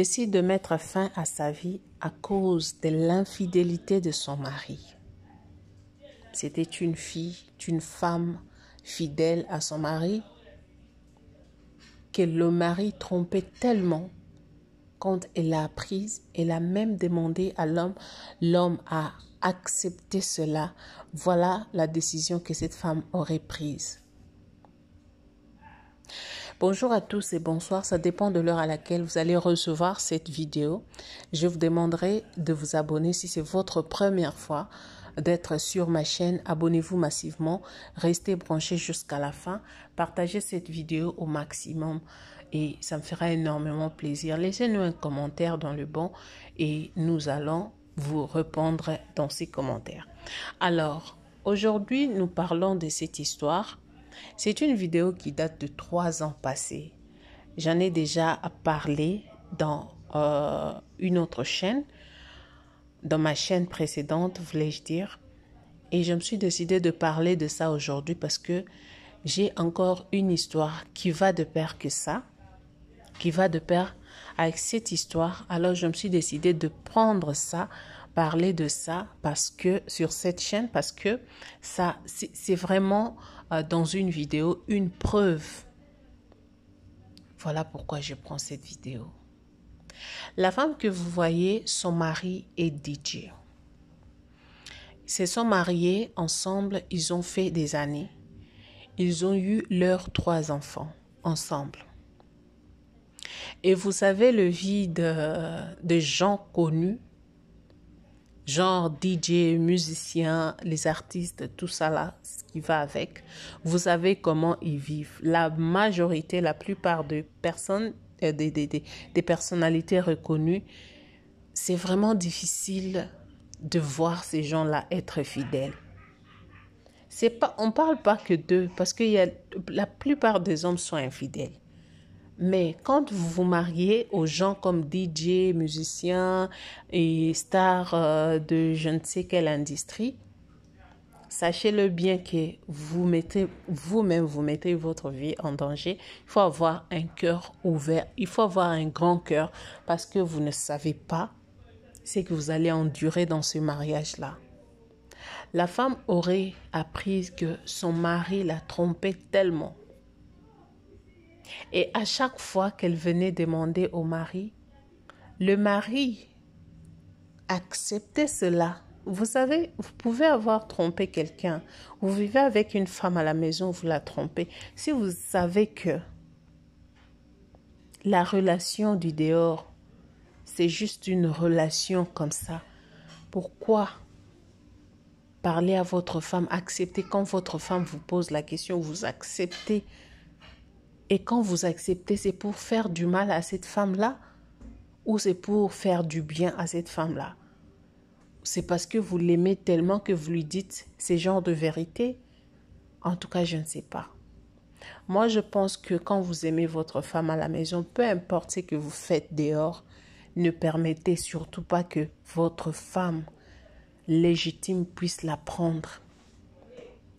décide de mettre fin à sa vie à cause de l'infidélité de son mari. C'était une femme fidèle à son mari, que le mari trompait tellement. Quand elle l'a apprise, elle a même demandé à l'homme. L'homme a accepté cela. Voilà la décision que cette femme aurait prise. Bonjour à tous et bonsoir. Ça dépend de l'heure à laquelle vous allez recevoir cette vidéo. Je vous demanderai de vous abonner si c'est votre première fois d'être sur ma chaîne. Abonnez-vous massivement. Restez branchés jusqu'à la fin. Partagez cette vidéo au maximum. Et ça me fera énormément plaisir. Laissez-nous un commentaire dans le bon et nous allons vous répondre dans ces commentaires. Alors, aujourd'hui, nous parlons de cette histoire. C'est une vidéo qui date de 3 ans passés. J'en ai déjà parlé dans une autre chaîne, dans ma chaîne précédente, voulais-je dire. Et je me suis décidé de parler de ça aujourd'hui parce que j'ai encore une histoire qui va de pair que ça. Qui va de pair avec cette histoire. Alors, je me suis décidé de prendre ça, parler de ça parce que sur cette chaîne, parce que ça, c'est vraiment dans une vidéo une preuve. Voilà pourquoi je prends cette vidéo. La femme que vous voyez, son mari est DJ. Ils se sont mariés ensemble, ils ont fait des années. Ils ont eu leurs 3 enfants ensemble. Et vous savez, le vie de gens connus, genre DJ, musiciens, les artistes, tout ça là, ce qui va avec, vous savez comment ils vivent. La majorité, la plupart des personnes, des personnalités reconnues, c'est vraiment difficile de voir ces gens-là être fidèles. On ne parle pas que d'eux, parce que la plupart des hommes sont infidèles. Mais quand vous vous mariez aux gens comme DJ, musiciens et stars de je ne sais quelle industrie, sachez-le bien que vous-même, vous mettez votre vie en danger. Il faut avoir un cœur ouvert, il faut avoir un grand cœur parce que vous ne savez pas ce que vous allez endurer dans ce mariage-là. La femme aurait appris que son mari la trompait tellement. Et à chaque fois qu'elle venait demander au mari, le mari acceptait cela. Vous savez, vous pouvez avoir trompé quelqu'un. Vous vivez avec une femme à la maison, vous la trompez. Si vous savez que la relation du dehors, c'est juste une relation comme ça, pourquoi parler à votre femme, accepter quand votre femme vous pose la question, vous acceptez. Et quand vous acceptez, c'est pour faire du mal à cette femme-là ou c'est pour faire du bien à cette femme-là? C'est parce que vous l'aimez tellement que vous lui dites ces genres de vérité? En tout cas, je ne sais pas. Moi, je pense que quand vous aimez votre femme à la maison, peu importe ce que vous faites dehors, ne permettez surtout pas que votre femme légitime puisse la prendre.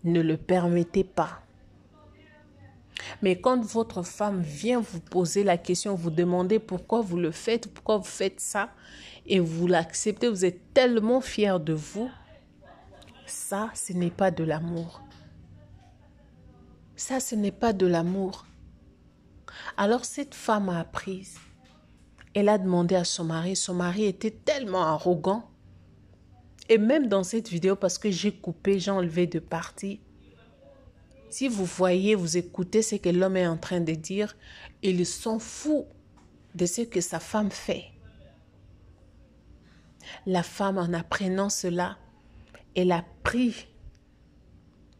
Ne le permettez pas. Mais quand votre femme vient vous poser la question, vous demandez pourquoi vous le faites, pourquoi vous faites ça, et vous l'acceptez, vous êtes tellement fier de vous, ça, ce n'est pas de l'amour. Ça, ce n'est pas de l'amour. Alors, cette femme a appris. Elle a demandé à son mari était tellement arrogant. Et même dans cette vidéo, parce que j'ai coupé, j'ai enlevé de parties, si vous voyez, vous écoutez ce que l'homme est en train de dire, il s'en fout de ce que sa femme fait. La femme, en apprenant cela, elle a pris,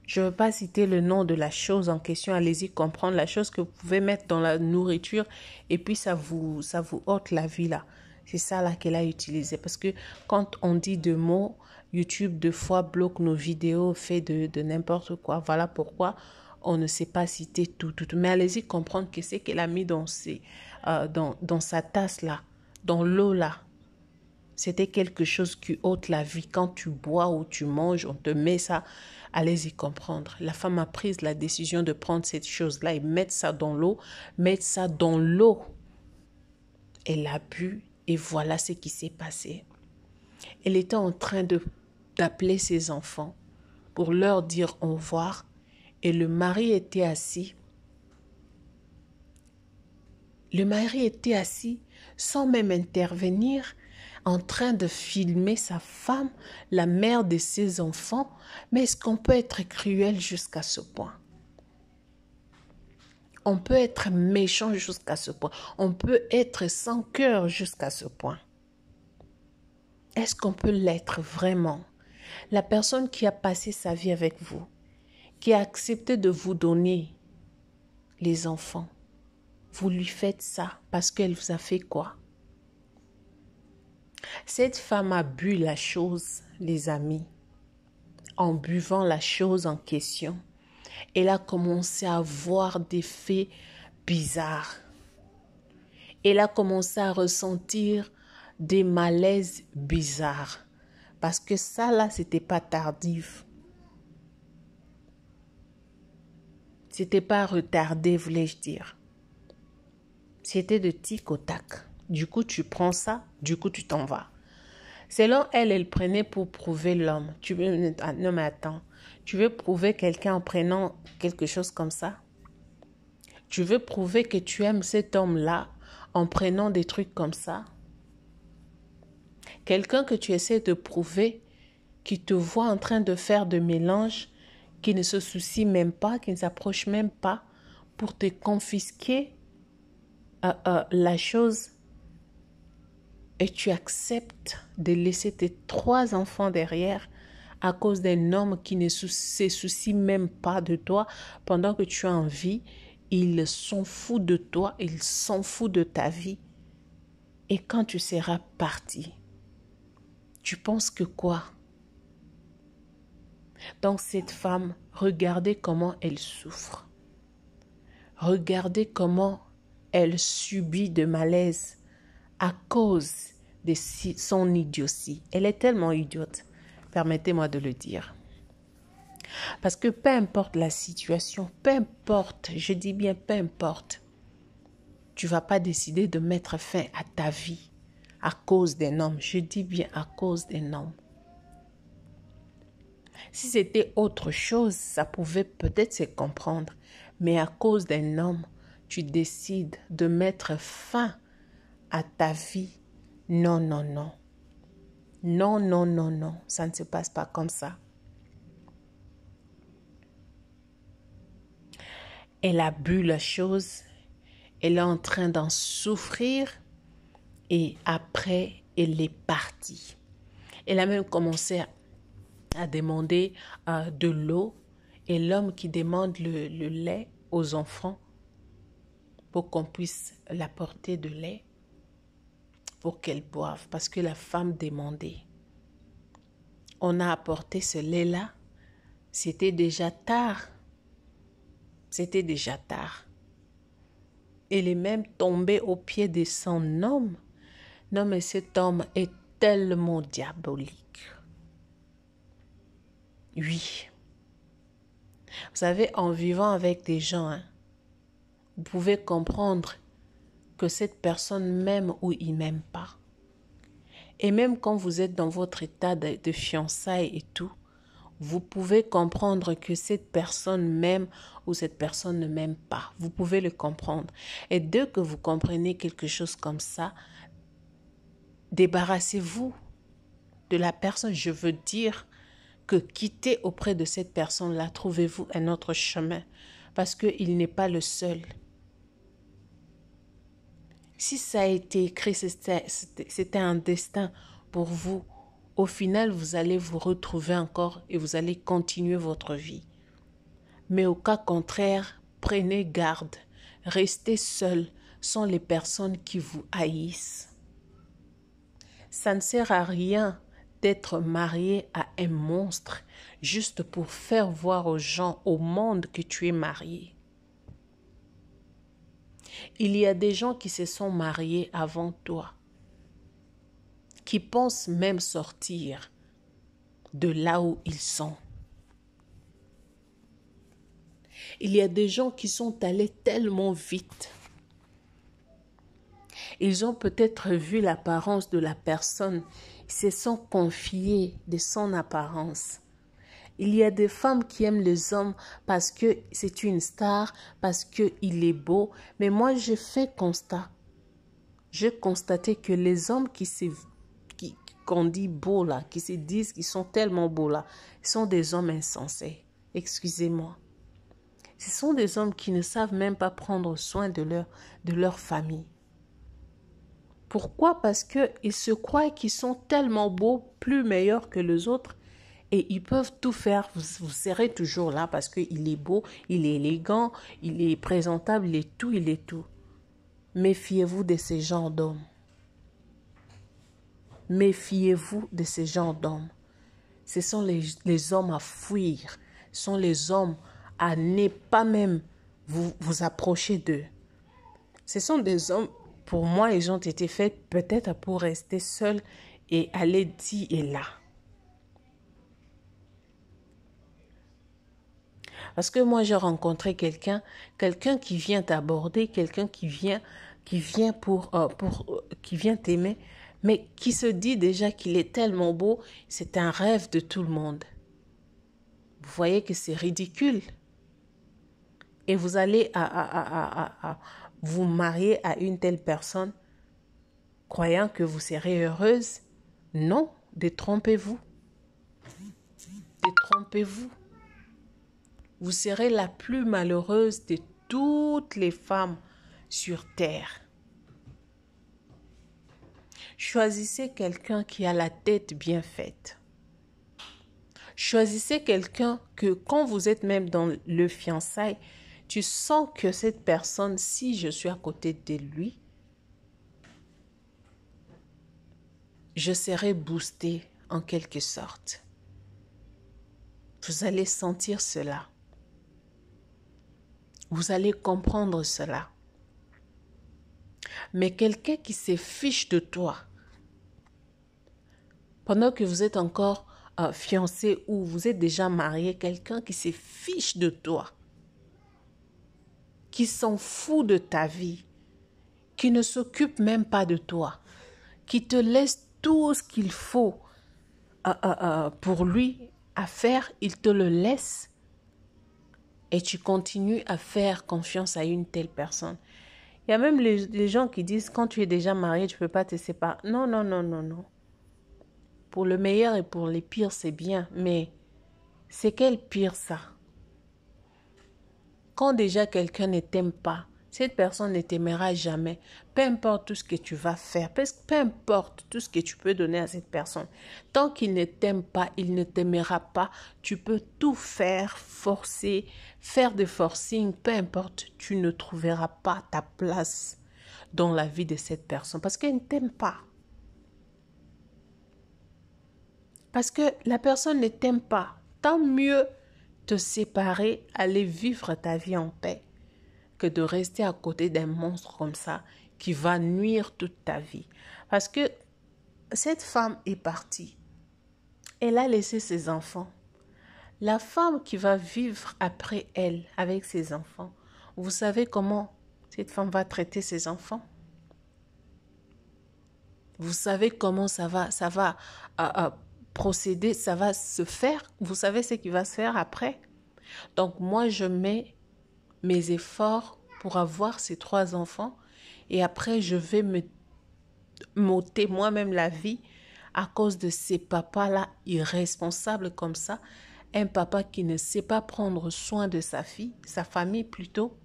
je ne veux pas citer le nom de la chose en question, allez-y comprendre la chose que vous pouvez mettre dans la nourriture et puis ça vous ôte la vie là. C'est ça là qu'elle a utilisé. Parce que quand on dit de mots, YouTube, 2 fois, bloque nos vidéos, fait de n'importe quoi. Voilà pourquoi on ne sait pas citer tout. Mais allez-y comprendre que c'est qu'elle a mis dans sa tasse là, dans l'eau là. C'était quelque chose qui ôte la vie. Quand tu bois ou tu manges, on te met ça. Allez-y comprendre. La femme a pris la décision de prendre cette chose-là et mettre ça dans l'eau. Mettre ça dans l'eau. Elle a bu et voilà ce qui s'est passé. Elle était en train d'appeler ses enfants pour leur dire au revoir et le mari était assis. Le mari était assis sans même intervenir, en train de filmer sa femme, la mère de ses enfants. Mais est-ce qu'on peut être cruel jusqu'à ce point? On peut être méchant jusqu'à ce point. On peut être sans cœur jusqu'à ce point. Est-ce qu'on peut l'être vraiment? La personne qui a passé sa vie avec vous, qui a accepté de vous donner les enfants, vous lui faites ça parce qu'elle vous a fait quoi? Cette femme a bu la chose, les amis. En buvant la chose en question, elle a commencé à voir des faits bizarres. Elle a commencé à ressentir des malaises bizarres. Parce que ça là, c'était pas tardif. C'était pas retardé, voulais-je dire. C'était de tic au tac. Du coup, tu prends ça, du coup, tu t'en vas. Selon elle, elle prenait pour prouver l'homme. Non mais attends, tu veux prouver quelqu'un en prenant quelque chose comme ça? Tu veux prouver que tu aimes cet homme-là en prenant des trucs comme ça? Quelqu'un que tu essaies de prouver, qui te voit en train de faire de mélange, qui ne se soucie même pas, qui ne s'approche même pas pour te confisquer la chose, et tu acceptes de laisser tes 3 enfants derrière à cause d'un homme qui ne se soucie même pas de toi pendant que tu as envie. Il s'en fout de toi, il s'en fout de ta vie. Et quand tu seras parti, tu penses que quoi? Donc cette femme, regardez comment elle souffre. Regardez comment elle subit de malaise à cause de son idiotie. Elle est tellement idiote, permettez-moi de le dire. Parce que peu importe la situation, peu importe, je dis bien peu importe, tu ne vas pas décider de mettre fin à ta vie à cause d'un homme. Je dis bien à cause d'un homme. Si c'était autre chose, ça pouvait peut-être se comprendre. Mais à cause d'un homme, tu décides de mettre fin à ta vie. Non, non, non. Non, non, non, non. Ça ne se passe pas comme ça. Elle a bu la chose. Elle est en train d'en souffrir. Et après, elle est partie. Elle a même commencé à demander de l'eau. Et l'homme qui demande le lait aux enfants pour qu'on puisse l'apporter de lait pour qu'elle boive. Parce que la femme demandait. On a apporté ce lait-là. C'était déjà tard. C'était déjà tard. Elle est même tombée aux pieds de son homme. Non, mais cet homme est tellement diabolique. Oui. Vous savez, en vivant avec des gens, vous pouvez comprendre que cette personne m'aime ou il m'aime pas. Et même quand vous êtes dans votre état de fiançailles et tout, vous pouvez comprendre que cette personne m'aime ou cette personne ne m'aime pas. Vous pouvez le comprendre. Et dès que vous comprenez quelque chose comme ça, débarrassez-vous de la personne. Je veux dire que quittez auprès de cette personne-là. Trouvez-vous un autre chemin parce qu'il n'est pas le seul. Si ça a été écrit, c'était un destin pour vous. Au final, vous allez vous retrouver encore et vous allez continuer votre vie. Mais au cas contraire, prenez garde. Restez seul. Sont les personnes qui vous haïssent. Ça ne sert à rien d'être marié à un monstre juste pour faire voir aux gens, au monde que tu es marié. Il y a des gens qui se sont mariés avant toi, qui pensent même sortir de là où ils sont. Il y a des gens qui sont allés tellement vite. Ils ont peut-être vu l'apparence de la personne. Ils se sont confiés de son apparence. Il y a des femmes qui aiment les hommes parce que c'est une star, parce qu'il est beau. Mais moi, j'ai fait constat. J'ai constaté que les hommes qu'on dit beaux là, qui se disent qu'ils sont tellement beaux là, sont des hommes insensés. Excusez-moi. Ce sont des hommes qui ne savent même pas prendre soin de leur famille. Pourquoi? Parce qu'ils se croient qu'ils sont tellement beaux, plus meilleurs que les autres, et ils peuvent tout faire. Vous serez toujours là parce qu'il est beau, il est élégant, il est présentable, il est tout. Méfiez-vous de ces genres d'hommes. Méfiez-vous de ces genres d'hommes. Ce sont les hommes à fuir. Ce sont les hommes à ne pas même vous approcher d'eux. Ce sont des hommes, pour moi, ils ont été faits peut-être pour rester seuls et aller ci et là. Parce que moi, j'ai rencontré quelqu'un qui vient t'aborder, quelqu'un qui vient t'aimer, mais qui se dit déjà qu'il est tellement beau, c'est un rêve de tout le monde. Vous voyez que c'est ridicule. Et vous allez vous marier à une telle personne, croyant que vous serez heureuse. Non, détrompez-vous. Détrompez-vous. Vous serez la plus malheureuse de toutes les femmes sur terre. Choisissez quelqu'un qui a la tête bien faite. Choisissez quelqu'un que quand vous êtes même dans le fiançailles, tu sens que cette personne, si je suis à côté de lui, je serai boostée en quelque sorte. Vous allez sentir cela. Vous allez comprendre cela. Mais quelqu'un qui se fiche de toi, pendant que vous êtes encore fiancé ou vous êtes déjà marié, quelqu'un qui se fiche de toi, qui s'en fout de ta vie, qui ne s'occupe même pas de toi, qui te laisse tout ce qu'il faut pour lui à faire, il te le laisse et tu continues à faire confiance à une telle personne. Il y a même les gens qui disent quand tu es déjà marié, tu ne peux pas te séparer. Non, non, non, non, non. Pour le meilleur et pour les pires, c'est bien, mais c'est quel pire ça? Quand déjà quelqu'un ne t'aime pas, cette personne ne t'aimera jamais. Peu importe tout ce que tu vas faire, peu importe tout ce que tu peux donner à cette personne. Tant qu'il ne t'aime pas, il ne t'aimera pas. Tu peux tout faire, forcer, faire des forcing, peu importe, tu ne trouveras pas ta place dans la vie de cette personne parce qu'elle ne t'aime pas. Parce que la personne ne t'aime pas. Tant mieux te séparer, aller vivre ta vie en paix, que de rester à côté d'un monstre comme ça qui va nuire toute ta vie. Parce que cette femme est partie. Elle a laissé ses enfants. La femme qui va vivre après elle avec ses enfants, vous savez comment cette femme va traiter ses enfants? Vous savez comment ça va procéder, ça va se faire. Vous savez ce qui va se faire après. Donc moi, je mets mes efforts pour avoir ces 3 enfants et après, je vais m'ôter moi-même la vie à cause de ces papas-là irresponsables comme ça. Un papa qui ne sait pas prendre soin de sa fille, sa famille plutôt.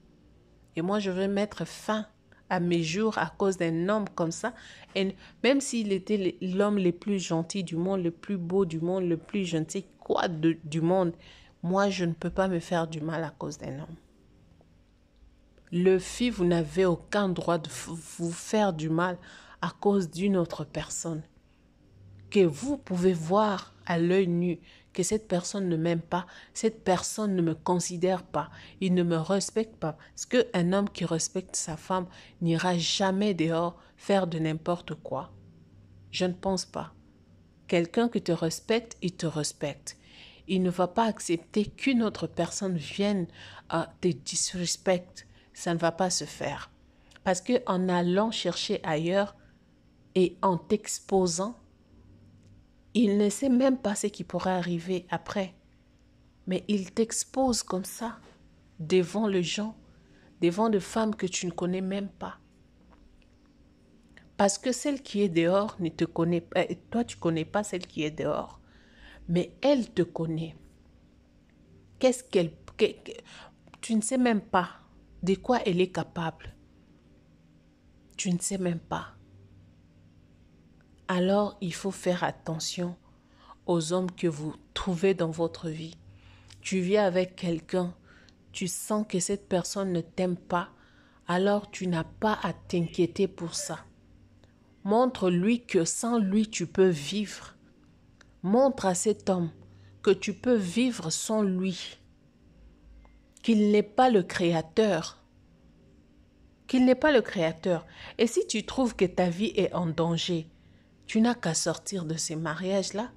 Et moi, je vais mettre fin à mes jours à cause d'un homme comme ça. Et même s'il était l'homme le plus gentil du monde, le plus beau du monde, le plus gentil, du monde, moi, je ne peux pas me faire du mal à cause d'un homme. Le fille, vous n'avez aucun droit de vous faire du mal à cause d'une autre personne. Que vous pouvez voir à l'œil nu que cette personne ne m'aime pas, cette personne ne me considère pas, il ne me respecte pas. Parce qu'un homme qui respecte sa femme n'ira jamais dehors faire de n'importe quoi. Je ne pense pas. Quelqu'un qui te respecte, il te respecte. Il ne va pas accepter qu'une autre personne vienne te disrespecter. Ça ne va pas se faire. Parce qu'en allant chercher ailleurs et en t'exposant, il ne sait même pas ce qui pourrait arriver après. Mais il t'expose comme ça, devant les gens, devant des femmes que tu ne connais même pas. Parce que celle qui est dehors ne te connaît pas. Toi, tu ne connais pas celle qui est dehors. Mais elle te connaît. Qu'est-ce qu'elle... Tu ne sais même pas de quoi elle est capable. Tu ne sais même pas. Alors, il faut faire attention aux hommes que vous trouvez dans votre vie. Tu vis avec quelqu'un, tu sens que cette personne ne t'aime pas, alors tu n'as pas à t'inquiéter pour ça. Montre-lui que sans lui, tu peux vivre. Montre à cet homme que tu peux vivre sans lui, qu'il n'est pas le créateur. Qu'il n'est pas le créateur. Et si tu trouves que ta vie est en danger, tu n'as qu'à sortir de ces mariages-là.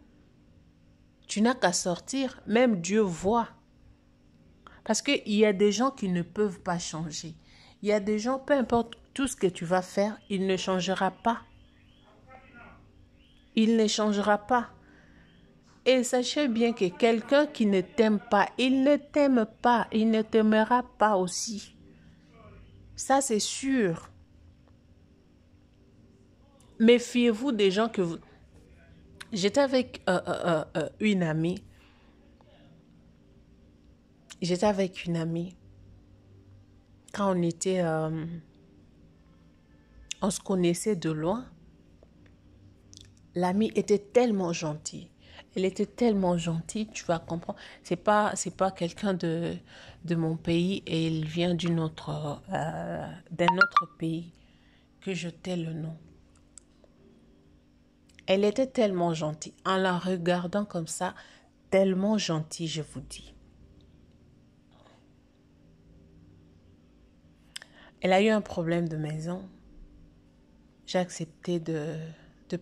Tu n'as qu'à sortir, même Dieu voit. Parce qu'il y a des gens qui ne peuvent pas changer. Il y a des gens, peu importe tout ce que tu vas faire, il ne changera pas. Il ne changera pas. Et sachez bien que quelqu'un qui ne t'aime pas, il ne t'aime pas, il ne t'aimera pas aussi. Ça, c'est sûr. Méfiez-vous des gens que vous... J'étais avec une amie. Quand on était... on se connaissait de loin. L'amie était tellement gentille. Elle était tellement gentille, tu vas comprendre. C'est pas quelqu'un de mon pays et il vient d'un autre pays que je tais le nom. Elle était tellement gentille. En la regardant comme ça, tellement gentille, je vous dis. Elle a eu un problème de maison. J'ai accepté de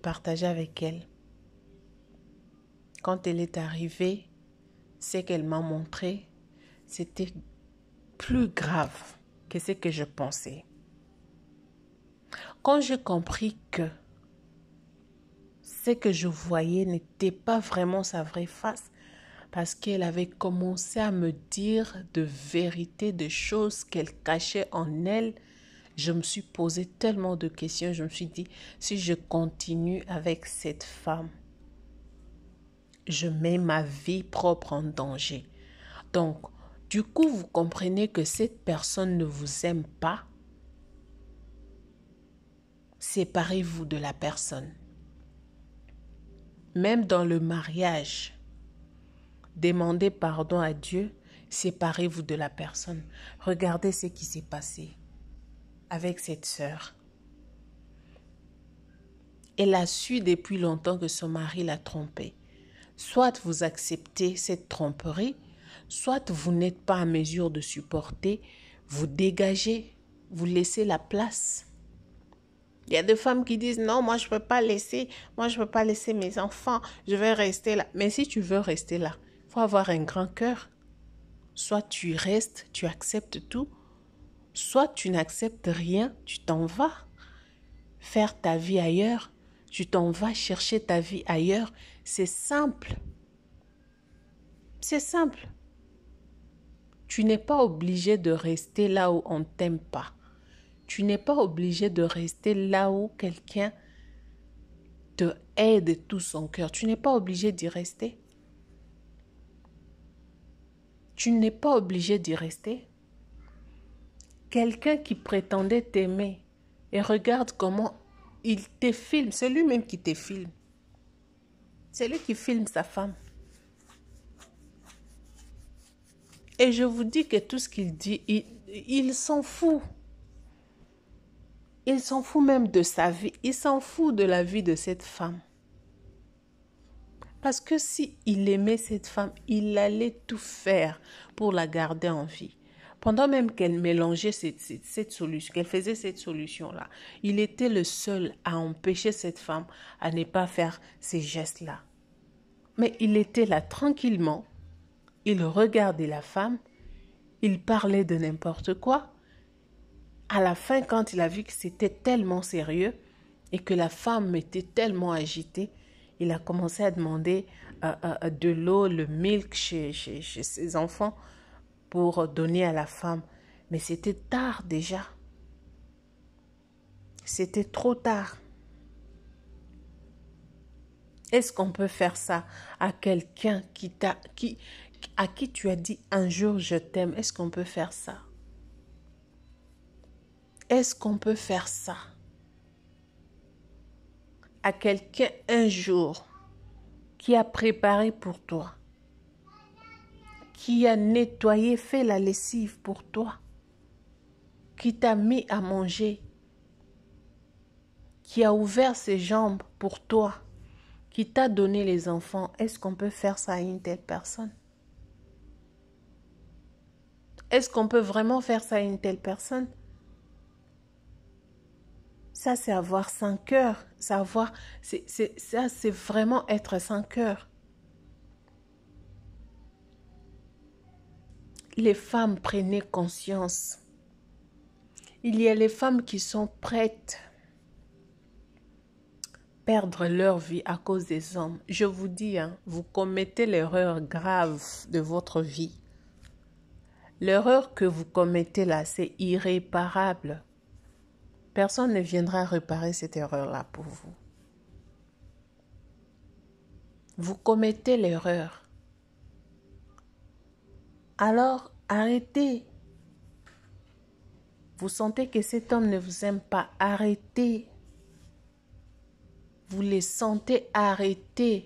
partager avec elle. Quand elle est arrivée, ce qu'elle m'a montré, c'était plus grave que ce que je pensais. Quand j'ai compris que ce que je voyais n'était pas vraiment sa vraie face, parce qu'elle avait commencé à me dire de vérité, de choses qu'elle cachait en elle, je me suis posé tellement de questions. Je me suis dit, si je continue avec cette femme, je mets ma vie propre en danger. Donc, du coup, vous comprenez que cette personne ne vous aime pas. Séparez-vous de la personne. Même dans le mariage, demandez pardon à Dieu, séparez-vous de la personne. Regardez ce qui s'est passé avec cette sœur. Elle a su depuis longtemps que son mari l'a trompée. Soit vous acceptez cette tromperie, soit vous n'êtes pas en mesure de supporter, vous dégagez, vous laissez la place. Il y a des femmes qui disent non, moi je ne peux pas laisser mes enfants, je vais rester là. Mais si tu veux rester là, il faut avoir un grand cœur. Soit tu restes, tu acceptes tout, soit tu n'acceptes rien, tu t'en vas faire ta vie ailleurs, tu t'en vas chercher ta vie ailleurs. C'est simple. C'est simple. Tu n'es pas obligé de rester là où on ne t'aime pas. Tu n'es pas obligé de rester là où quelqu'un te hait de tout son cœur. Tu n'es pas obligé d'y rester. Tu n'es pas obligé d'y rester. Quelqu'un qui prétendait t'aimer et regarde comment il te filme. C'est lui-même qui te filme. C'est lui qui filme sa femme. Et je vous dis que tout ce qu'il dit, il s'en fout. Il s'en fout même de sa vie. Il s'en fout de la vie de cette femme. Parce que s'il aimait cette femme, il allait tout faire pour la garder en vie. Pendant même qu'elle mélangeait cette solution, qu'elle faisait cette solution-là, il était le seul à empêcher cette femme à ne pas faire ces gestes-là. Mais il était là tranquillement. Il regardait la femme. Il parlait de n'importe quoi. À la fin, quand il a vu que c'était tellement sérieux et que la femme était tellement agitée, il a commencé à demander de l'eau, le milk chez ses enfants pour donner à la femme. Mais c'était tard déjà. C'était trop tard. Est-ce qu'on peut faire ça à quelqu'un à qui tu as dit un jour je t'aime? Est-ce qu'on peut faire ça? Est-ce qu'on peut faire ça à quelqu'un un jour qui a préparé pour toi, qui a nettoyé, fait la lessive pour toi, qui t'a mis à manger, qui a ouvert ses jambes pour toi, qui t'a donné les enfants? Est-ce qu'on peut faire ça à une telle personne? Est-ce qu'on peut vraiment faire ça à une telle personne? Ça, c'est avoir sans cœur. Ça, c'est vraiment être sans cœur. Les femmes, prenaient conscience. Il y a les femmes qui sont prêtes à perdre leur vie à cause des hommes. Je vous dis, vous commettez l'erreur grave de votre vie. L'erreur que vous commettez là, c'est irréparable. Personne ne viendra réparer cette erreur-là pour vous. Vous commettez l'erreur. Alors, arrêtez. Vous sentez que cet homme ne vous aime pas, arrêtez. Vous les sentez, arrêtez.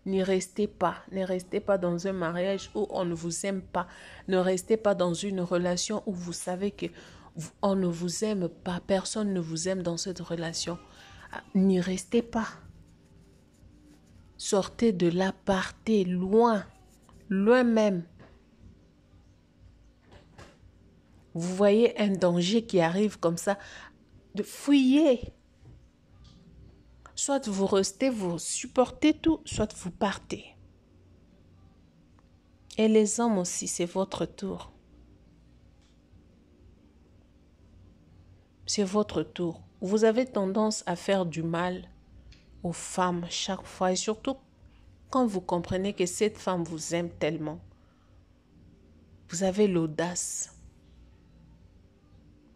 Ne restez pas dans un mariage où on ne vous aime pas. Ne restez pas dans une relation où vous savez que on ne vous aime pas. Personne ne vous aime dans cette relation. N'y restez pas. Sortez de là, partez loin, loin même. Vous voyez un danger qui arrive comme ça, fuyez. Soit vous restez, vous supportez tout, soit vous partez. Et les hommes aussi, c'est votre tour. C'est votre tour. Vous avez tendance à faire du mal aux femmes chaque fois, et surtout quand vous comprenez que cette femme vous aime tellement. Vous avez l'audace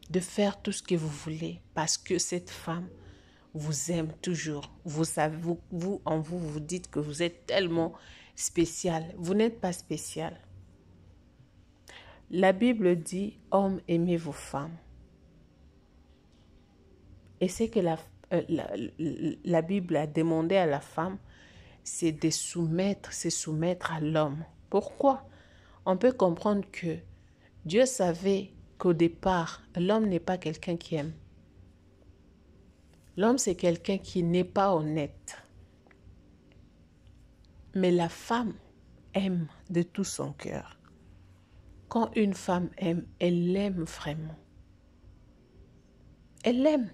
de faire tout ce que vous voulez parce que cette femme vous aime toujours. Vous savez, vous dites que vous êtes tellement spécial. Vous n'êtes pas spécial. La Bible dit, hommes, aimez vos femmes. Et c'est que la Bible a demandé à la femme, c'est de se soumettre à l'homme. Pourquoi? On peut comprendre que Dieu savait qu'au départ, l'homme n'est pas quelqu'un qui aime. L'homme, c'est quelqu'un qui n'est pas honnête. Mais la femme aime de tout son cœur. Quand une femme aime, elle l'aime vraiment. Elle l'aime.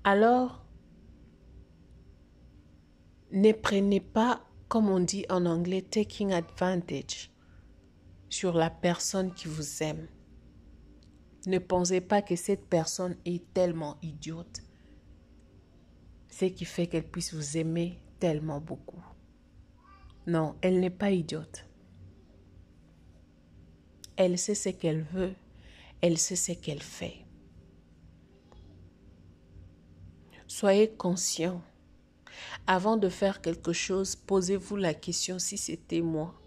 Alors, ne prenez pas, comme on dit en anglais, taking advantage sur la personne qui vous aime. Ne pensez pas que cette personne est tellement idiote, ce qui fait qu'elle puisse vous aimer tellement beaucoup. Non, elle n'est pas idiote. Elle sait ce qu'elle veut, elle sait ce qu'elle fait. Soyez conscient. Avant de faire quelque chose, posez-vous la question si c'était moi.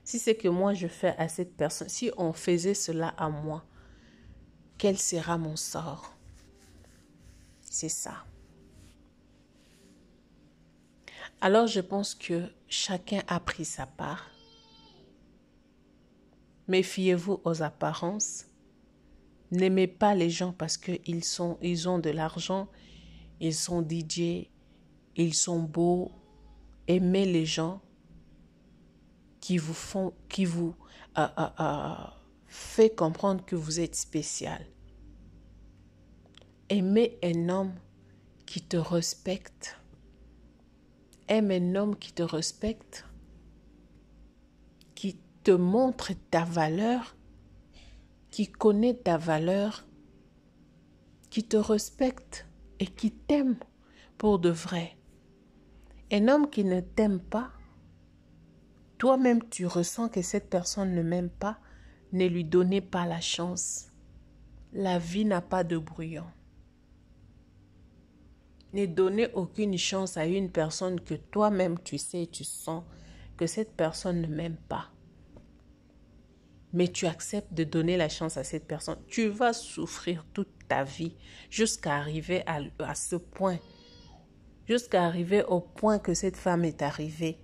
Si c'est que moi je fais à cette personne, si on faisait cela à moi, quel sera mon sort? C'est ça. Alors je pense que chacun a pris sa part. Méfiez-vous aux apparences. N'aimez pas les gens parce qu'ils ont de l'argent, ils sont DJ, ils sont beaux. Aimez les gens qui vous fait comprendre que vous êtes spécial. Aimez un homme qui te respecte. Aime un homme qui te respecte, qui te montre ta valeur, qui connaît ta valeur, qui te respecte et qui t'aime pour de vrai. Un homme qui ne t'aime pas, toi-même tu ressens que cette personne ne m'aime pas, ne lui donnez pas la chance. La vie n'a pas de brouillon. Ne donnez aucune chance à une personne que toi-même tu sais et tu sens que cette personne ne m'aime pas. Mais tu acceptes de donner la chance à cette personne. Tu vas souffrir toute ta vie jusqu'à arriver à ce point. Jusqu'à arriver au point que cette femme est arrivée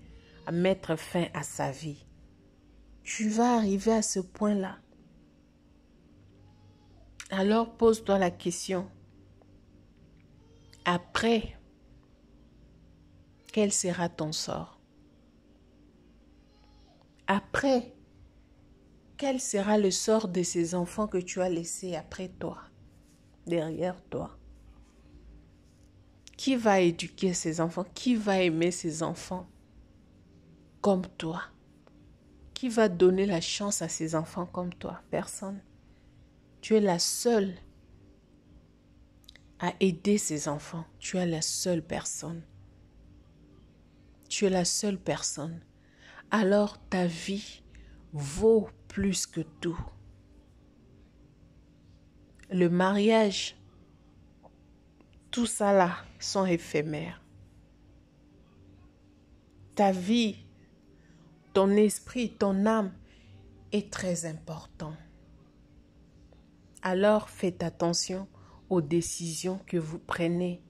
à mettre fin à sa vie. Tu vas arriver à ce point-là. Alors pose-toi la question. Après, quel sera ton sort? Après, quel sera le sort de ces enfants que tu as laissés après toi, derrière toi? Qui va éduquer ces enfants? Qui va aimer ces enfants comme toi? Qui va donner la chance à ces enfants comme toi? Personne. Tu es la seule à aider ces enfants. Tu es la seule personne. Tu es la seule personne. Alors ta vie vaut plus que tout. Le mariage, tout ça là, sont éphémères. Ta vie, ton esprit, ton âme est très important. Alors faites attention aux décisions que vous prenez.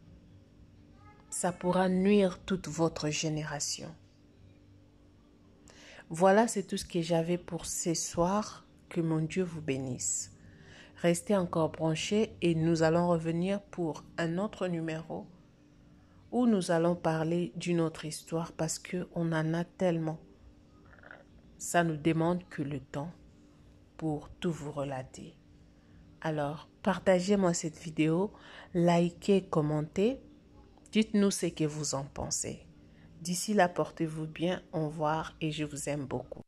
Ça pourra nuire toute votre génération. Voilà, c'est tout ce que j'avais pour ce soir. Que mon Dieu vous bénisse. Restez encore branchés et nous allons revenir pour un autre numéro où nous allons parler d'une autre histoire parce qu'on en a tellement. Ça nous demande que le temps pour tout vous relater. Alors, partagez-moi cette vidéo, likez, commentez. Dites-nous ce que vous en pensez. D'ici là, portez-vous bien, au revoir et je vous aime beaucoup.